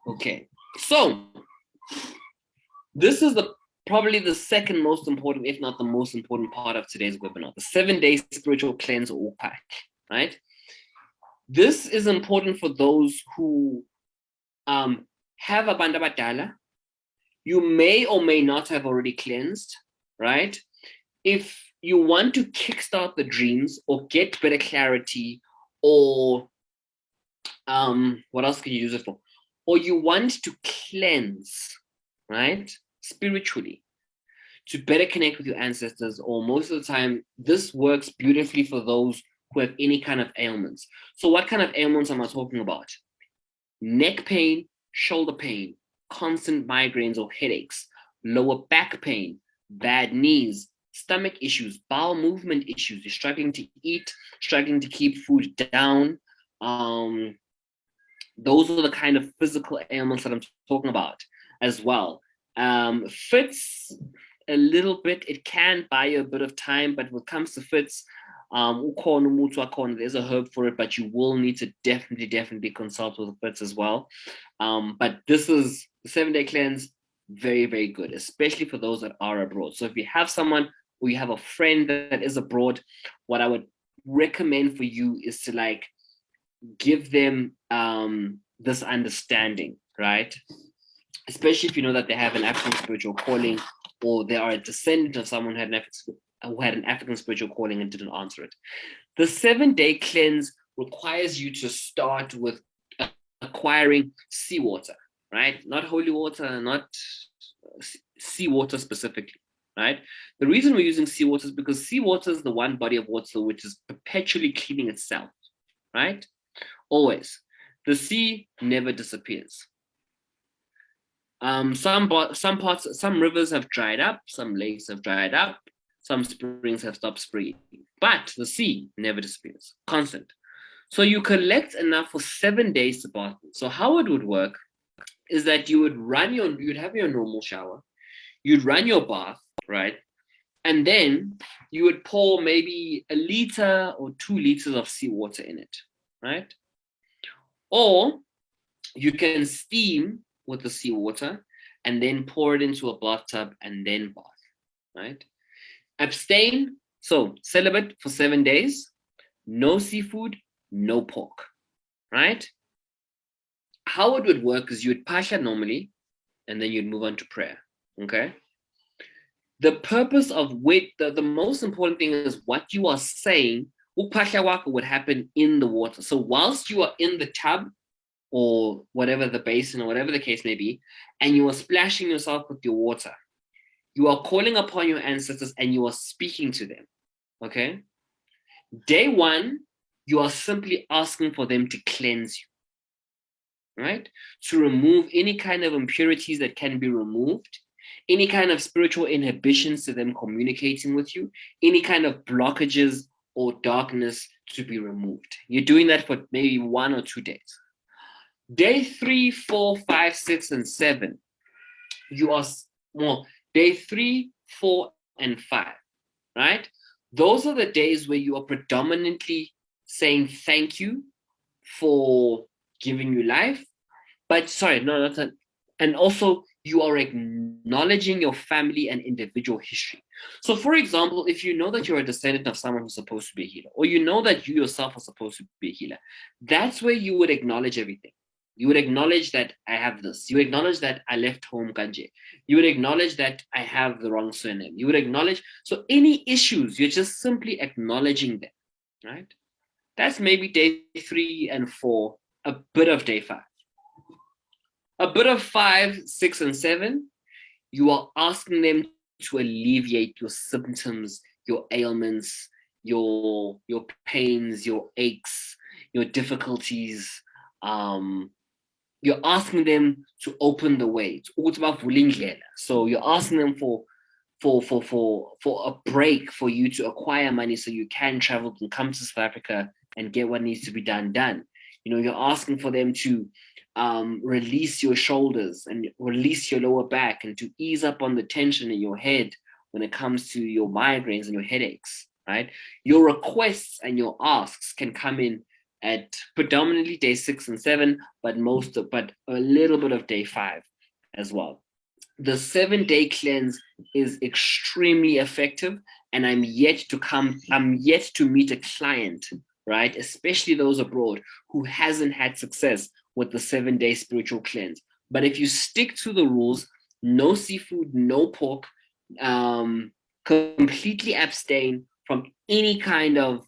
Okay, so this is probably the second most important, if not the most important part of today's webinar, the 7-day spiritual cleanse or pack, right? This is important for those who have a banda badala. You may or may not have already cleansed, right? If you want to kickstart the dreams or get better clarity, or what else can you use it for? Or you want to cleanse, right? Spiritually, to better connect with your ancestors, or most of the time, this works beautifully for those who have any kind of ailments. So what kind of ailments am I talking about? Neck pain, shoulder pain, constant migraines or headaches, lower back pain, bad knees, stomach issues, bowel movement issues, you're struggling to eat, struggling to keep food down. Those are the kind of physical ailments that I'm talking about as well. Fits a little bit, it can buy you a bit of time, but when it comes to fits, there's a herb for it, but you will need to definitely consult with the fits as well. But this is the 7-day cleanse, very good, especially for those that are abroad. So if you have someone or you have a friend that is abroad, what I would recommend for you is to give them this understanding, right? Especially if you know that they have an African spiritual calling, or they are a descendant of someone who had an African spiritual calling and didn't answer it. The 7-day cleanse requires you to start with acquiring seawater, right? Not holy water, not seawater specifically, right? The reason we're using seawater is because seawater is the one body of water which is perpetually cleaning itself, right? Always. The sea never disappears. Some rivers have dried up, some lakes have dried up, some springs have stopped springing, but the sea never disappears, constant. So you collect enough for 7 days to bath. So how it would work is that you'd have your normal shower, you'd run your bath, right? And then you would pour maybe 1 liter or 2 liters of seawater in it, right? Or you can steam with the seawater and then pour it into a bathtub and then bath, right? Abstain, so celibate for 7 days, no seafood, no pork, right? How it would work is you'd pasha normally, and then you'd move on to prayer, okay? The purpose of the most important thing is what you are saying. Upasha waka would happen in the water. So whilst you are in the tub, or whatever the basin, or whatever the case may be, and you are splashing yourself with your water, you are calling upon your ancestors and you are speaking to them, okay? Day 1, you are simply asking for them to cleanse you, right? To remove any kind of impurities that can be removed, any kind of spiritual inhibitions to them communicating with you, any kind of blockages or darkness to be removed. You're doing that for maybe 1 or 2 days. Day 3, 4, 5, 6, and 7, day 3, 4, and 5, right? Those are the days where you are predominantly saying thank you for giving you life. But sorry, no, not that. And also you are acknowledging your family and individual history. So for example, if you know that you're a descendant of someone who's supposed to be a healer, or you know that you yourself are supposed to be a healer, that's where you would acknowledge everything. You would acknowledge that I have this. You would acknowledge that I left home kanje. You would acknowledge that I have the wrong surname. You would acknowledge, so any issues, you're just simply acknowledging them, right? That's maybe day 3 and 4, a bit of day 5. A bit of 5, 6, and 7, you are asking them to alleviate your symptoms, your ailments, your pains, your aches, your difficulties. You're asking them to open the way. So you're asking them for a break for you to acquire money so you can travel and come to South Africa and get what needs to be done. You're asking for them to release your shoulders and release your lower back, and to ease up on the tension in your head when it comes to your migraines and your headaches, right? Your requests and your asks can come in at predominantly day 6 and 7, but a little bit of day 5 as well. The 7-day cleanse is extremely effective, and I'm yet to meet a client, right, especially those abroad, who hasn't had success with the 7-day spiritual cleanse. But if you stick to the rules, no seafood, no pork, completely abstain from any kind of